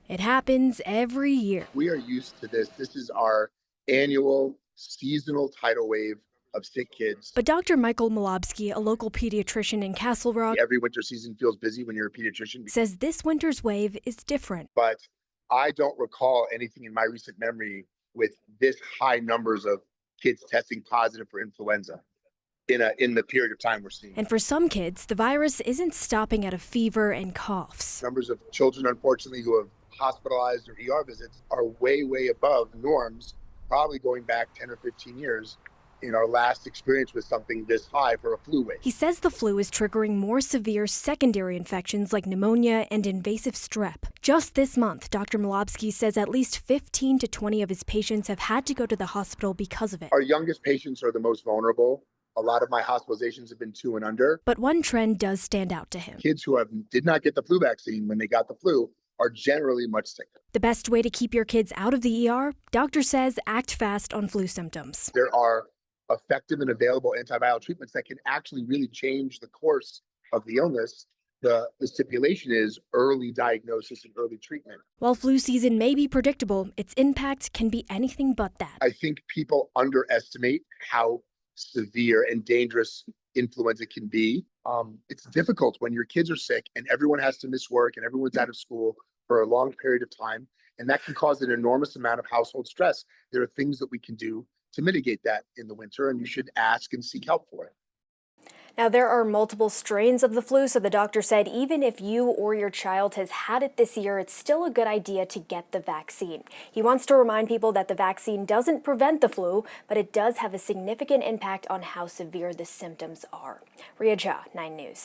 It happens every year. We are used to this. This is our annual seasonal tidal wave of sick kids. But Dr. Michael Malobsky, a local pediatrician in Castle Rock, Every winter season feels busy when you're a pediatrician, says this winter's wave is different. but I don't recall anything in my recent memory with this high numbers of kids testing positive for influenza in the period of time we're seeing. And for some kids, the virus isn't stopping at a fever and coughs. Numbers of children, unfortunately, who have hospitalized or ER visits are way, way above norms, probably going back 10 or 15 years in our last experience with something this high for a flu wave. He says the flu is triggering more severe secondary infections like pneumonia and invasive strep. Just this month, Dr. Malobsky says at least 15 to 20 of his patients have had to go to the hospital because of it. Our youngest patients are the most vulnerable. A lot of my hospitalizations have been 2 and under. But one trend does stand out to him. Kids who did not get the flu vaccine when they got the flu are generally much sicker. The best way to keep your kids out of the ER, doctor says act fast on flu symptoms. There are effective and available antibiotic treatments that can actually really change the course of the illness. The stipulation is early diagnosis and early treatment. While flu season may be predictable, its impact can be anything but that. I think people underestimate how severe and dangerous influenza can be. It's difficult when your kids are sick and everyone has to miss work and everyone's out of school for a long period of time. And that can cause an enormous amount of household stress. There are things that we can do to mitigate that in the winter, and you should ask and seek help for it. Now, there are multiple strains of the flu, so the doctor said even if you or your child has had it this year, it's still a good idea to get the vaccine. He wants to remind people that the vaccine doesn't prevent the flu, but it does have a significant impact on how severe the symptoms are. Ria Jha, 9 News.